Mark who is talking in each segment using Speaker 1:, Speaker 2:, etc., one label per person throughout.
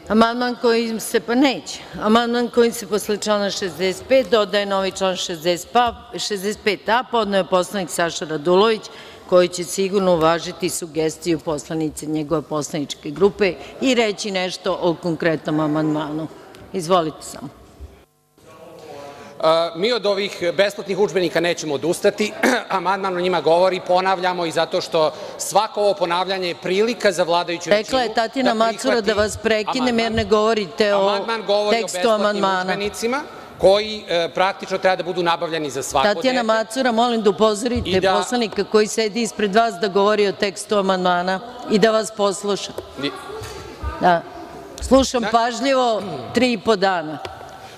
Speaker 1: Amandman kojim se, pa neće, amandman kojim se posle člana 65 dodaje novi član 65a, podneo je poslanik Saša Radulović, koji će sigurno uvažiti sugestiju poslanice njegove poslaničke grupe i reći nešto o konkretnom amandmanu. Izvolite samo.
Speaker 2: Mi od ovih besplatnih udžbenika nećemo odustati. Amandman o njima govori, ponavljamo i zato što svako ovo ponavljanje je prilika za vladajuću većinu.
Speaker 1: Rekla je Tatjana Macura da vas prekinem jer ne govorite o tekstu amandmana.
Speaker 2: Udžbenicima koji praktično treba da budu nabavljeni za svako dete.
Speaker 1: Tatjana Macura, molim da upozorite poslanika koji sedi ispred vas da govori o tekstu amandmana i da vas posluša. Da, slušam pažljivo 3,5 dana.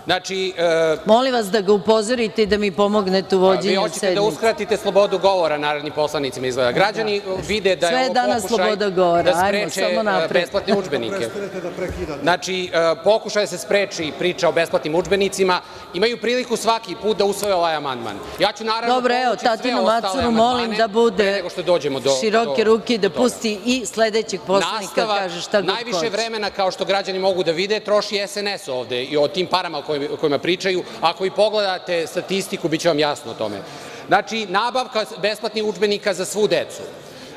Speaker 2: Znači,
Speaker 1: molim vas da ga upozorite i da mi pomognete u vođenju sednice.
Speaker 2: Vi hoćete da uskratite slobodu govora narodnim poslanicima, izgleda. Građani vide da je ovo pokušaj da spreče besplatne udžbenike. Znači, pokušaj da se spreči priča o besplatnim udžbenicima. Imaju priliku svaki put da usvoje ovaj amandman. Ja ću naravno
Speaker 1: dobro, evo, Tatjanu Macuru molim da bude široke ruke i da pusti i sledećeg poslanika kaže šta god hoće.
Speaker 2: Najviše vremena, kao što građani mogu da vide, troši SNS ovde i o tim parama o kojima pričaju. Ako i pogledate statistiku, biće vam jasno o tome. Znači, nabavka besplatnih udžbenika za svu decu.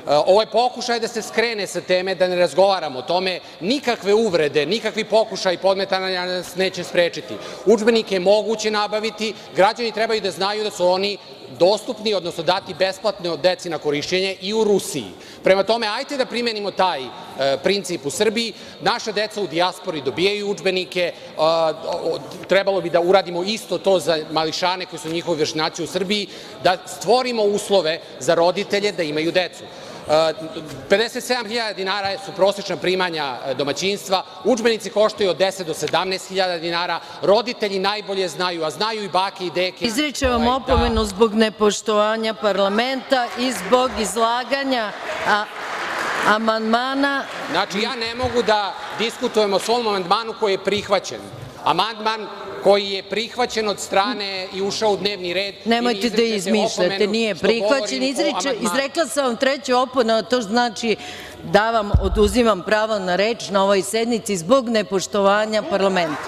Speaker 2: Ovo je pokušaj da se skrene sa teme, da ne razgovaramo o tome. Nikakve uvrede, nikakvi pokušaj podmetanja nas neće sprečiti. Udžbenike je moguće nabaviti. Građani trebaju da znaju da su oni dostupni, odnosno dati besplatno deci na korišćenje i u Rusiji. Prema tome, ajte da primenimo taj princip u Srbiji. Naša deca u dijaspori dobijaju udžbenike. Trebalo bi da uradimo isto to za mališane koji su njihovi vršnjaci u Srbiji, da stvorimo uslove za roditelje da imaju decu. 57.000 dinara su prosečna primanja domaćinstva, udžbenici koštaju od 10 do 17.000 dinara, roditelji najbolje znaju, a znaju i bake i deke.
Speaker 1: Izričem vam opomenu zbog nepoštovanja parlamenta i zbog izlaganja amandmana.
Speaker 2: Znači, ja ne mogu da diskutujem o svom amandmanu koji je prihvaćen. Amandman koji je prihvaćen od strane i ušao u dnevni red.
Speaker 1: Nemojte da izmišljate, nije prihvaćen. Izrekla sam vam treću opomenu, a to znači da vam oduzimam pravo na reč na ovoj sednici zbog nepoštovanja parlamenta.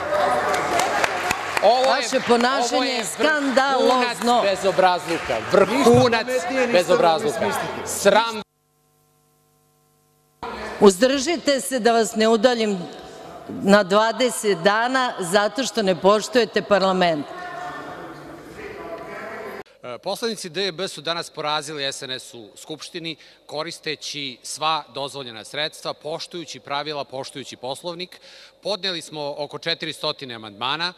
Speaker 1: Vaše ponašanje je skandalozno.
Speaker 2: Vrhunac bezobrazluka. Sram.
Speaker 1: Uzdržite se da vas ne udaljim na 20 dana zato što ne poštujete parlament.
Speaker 2: Poslanici DJB su danas porazili SNS u Skupštini koristeći sva dozvoljena sredstva, poštujući pravila, poštujući Poslovnik. Podneli smo oko 400 amandmana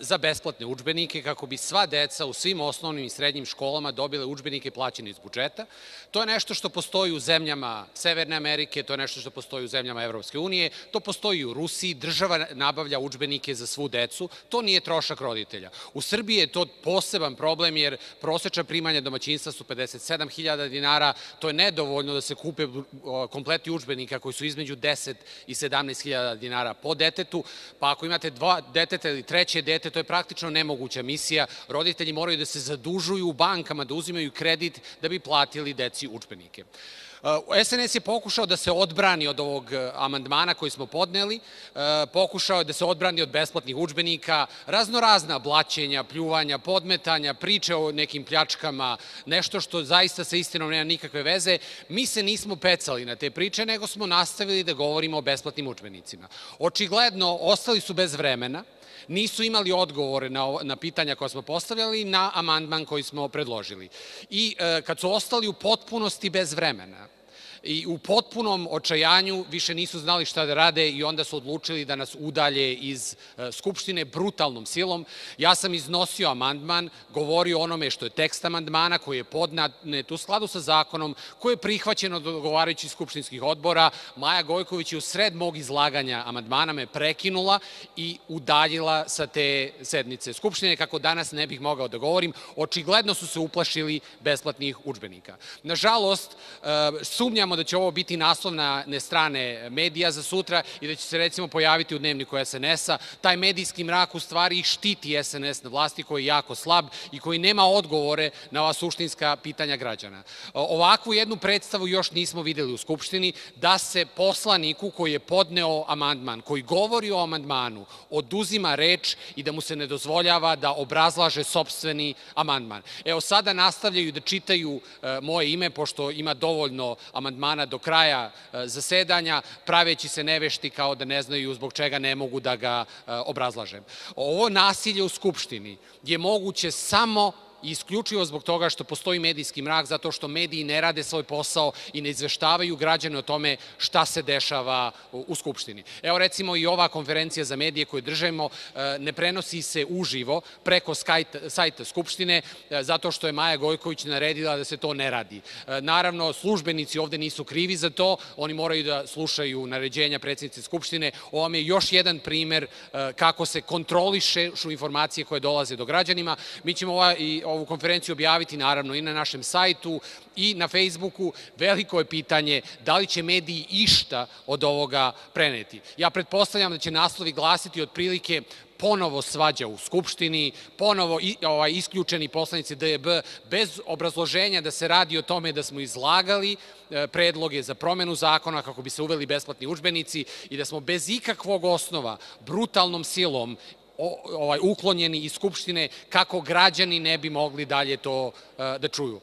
Speaker 2: za besplatne udžbenike kako bi sva deca u svim osnovnim i srednjim školama dobile udžbenike plaćene iz budžeta. To je nešto što postoji u zemljama Severne Amerike, to je nešto što postoji u zemljama Evropske unije, to postoji u Rusiji, država nabavlja udžbenike za svu decu, to nije trošak roditelja. U Srbiji je to poseban problem jer prosečna primanja domaćinstva su 57.000 dinara, to je nedovoljno da se kupe kompleti udžbenika koji su između 10 i 17.000 dinara po detetu, pa ako imate 2 deteta ili treće dete, to je praktično nemoguća misija. Roditelji moraju da se zadužuju u bankama, da uzimaju kredit da bi platili deci udžbenike. SNS je pokušao da se odbrani od ovog amandmana koji smo podneli, pokušao je da se odbrani od besplatnih udžbenika, raznorazna blaćenja, pljuvanja, podmetanja, priče o nekim pljačkama, nešto što zaista sa istinom nema nikakve veze. Mi se nismo pecali na te priče, nego smo nastavili da govorimo o besplatnim udžbenicima. Očigledno, ostali su bez vremena, nisu imali odgovore na pitanja koja smo postavljali, na amandman koji smo predložili. I kad su ostali u potpunosti bez vremena i u potpunom očajanju, više nisu znali šta da rade i onda su odlučili da nas udalje iz Skupštine brutalnom silom. Ja sam iznosio amandman, govorio o onome što je tekst amandmana koji je podnet u skladu sa zakonom, koji je prihvaćen od odgovarajućih skupštinskih odbora. Maja Gojković je u sred mog izlaganja amandmana me prekinula i udaljila sa te sednice Skupštine, kako danas ne bih mogao da govorim. Očigledno su se uplašili besplatnih udžbenika. Nažalost, sumnjam pretpostavljamo da će ovo biti naslovne strane medija za sutra i da će se recimo pojaviti u dnevniku SNS-a. Taj medijski mrak u stvari štiti SNS na vlasti koji je jako slab i koji nema odgovore na ova suštinska pitanja građana. Ovakvu jednu predstavu još nismo videli u Skupštini, da se poslaniku koji je podneo amandman, koji govori o amandmanu, oduzima reč i da mu se ne dozvoljava da obrazlaže sopstveni amandman. Evo sada nastavljaju da čitaju moje ime, pošto ima dovoljno amandmana do kraja zasedanja, praveći se nevešti kao da ne znaju zbog čega ne mogu da ga obrazlažem. Ovo nasilje u Skupštini je moguće samo i isključivo zbog toga što postoji medijski mrak, zato što mediji ne rade svoj posao i ne izveštavaju građane o tome šta se dešava u Skupštini. Evo recimo i ova konferencija za medije koju držimo ne prenosi se uživo preko sajta Skupštine, zato što je Maja Gojković naredila da se to ne radi. Naravno, službenici ovde nisu krivi za to, oni moraju da slušaju naređenja predsednice Skupštine. Ovo vam je još jedan primer kako se kontrolišu informacije koje dolaze do građanima. Mi ćemo ovu konferenciju objaviti naravno i na našem sajtu i na Facebooku. Veliko je pitanje da li će mediji išta od ovoga preneti. Ja pretpostavljam da će naslovi glasiti otprilike ponovo svađa u Skupštini, ponovo isključeni poslanici DJB, bez obrazloženja da se radi o tome da smo izlagali predloge za promenu zakona kako bi se uveli besplatni udžbenici i da smo bez ikakvog osnova brutalnom silom uklonjeni iz Skupštine kako građani ne bi mogli dalje to da čuju.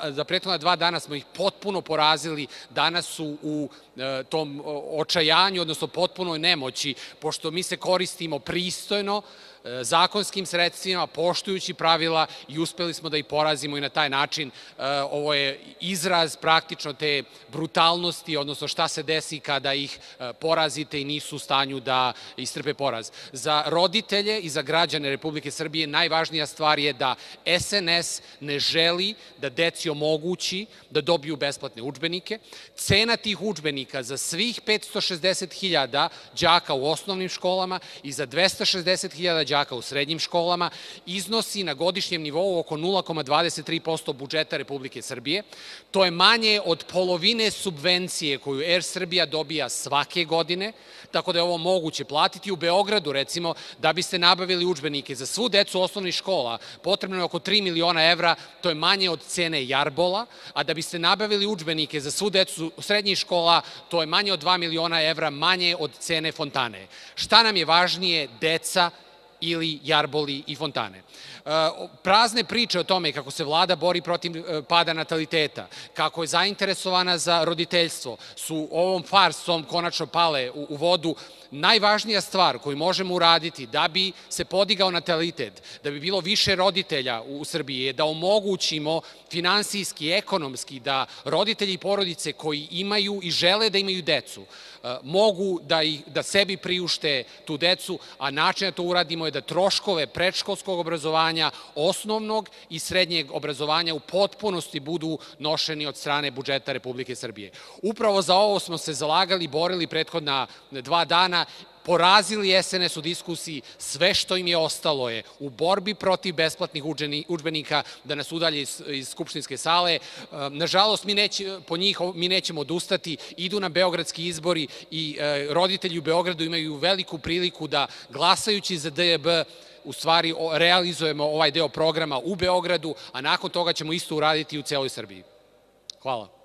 Speaker 2: Za prethodna 2 dana smo ih potpuno porazili, danas su u tom očajanju, odnosno potpunoj nemoći, pošto mi se koristimo pristojno, zakonskim sredstvima, poštujući pravila i uspeli smo da ih porazimo i na taj način. Ovo je izraz praktično te brutalnosti, odnosno šta se desi kada ih porazite i nisu u stanju da istrpe poraz. Za roditelje i za građane Republike Srbije najvažnija stvar je da SNS ne želi da deci omogući da dobiju besplatne udžbenike. Cena tih udžbenika za svih 560.000 đaka u osnovnim školama i za 260.000 đaka u srednjim školama iznosi na godišnjem nivou oko 0,23% budžeta Republike Srbije. To je manje od polovine subvencije koju Er Srbija dobija svake godine, tako da je ovo moguće platiti. U Beogradu, recimo, da biste nabavili udžbenike za svu decu osnovnih škola, potrebno je oko 3 miliona evra, to je manje od cene jarbola, a da biste nabavili udžbenike za svu decu srednjih škola, to je manje od 2 miliona evra, manje od cene fontane. Šta nam je važnije, deca ili jarboli i fontane? Prazne priče o tome kako se vlada bori protiv pada nataliteta, kako je zainteresovana za roditeljstvo, su ovom farsom konačno pale u vodu. Najvažnija stvar koju možemo uraditi da bi se podigao natalitet, da bi bilo više roditelja u Srbiji, je da omogućimo finansijski, ekonomski, da roditelji i porodice koji imaju i žele da imaju decu, mogu da sebi priušte tu decu, a način da to uradimo je da troškove predškolskog obrazovanja, osnovnog i srednjeg obrazovanja u potpunosti budu nošeni od strane budžeta Republike Srbije. Upravo za ovo smo se zalagali, borili prethodna 2 dana, porazili SNS u diskusiji, sve što im je ostalo je u borbi protiv besplatnih udžbenika da nas udalje iz skupštinske sale. Nažalost, mi nećemo odustati, idu na beogradski izbori i roditelji u Beogradu imaju veliku priliku da glasajući za DJB u stvari realizujemo ovaj deo programa u Beogradu, a nakon toga ćemo isto uraditi i u celoj Srbiji. Hvala.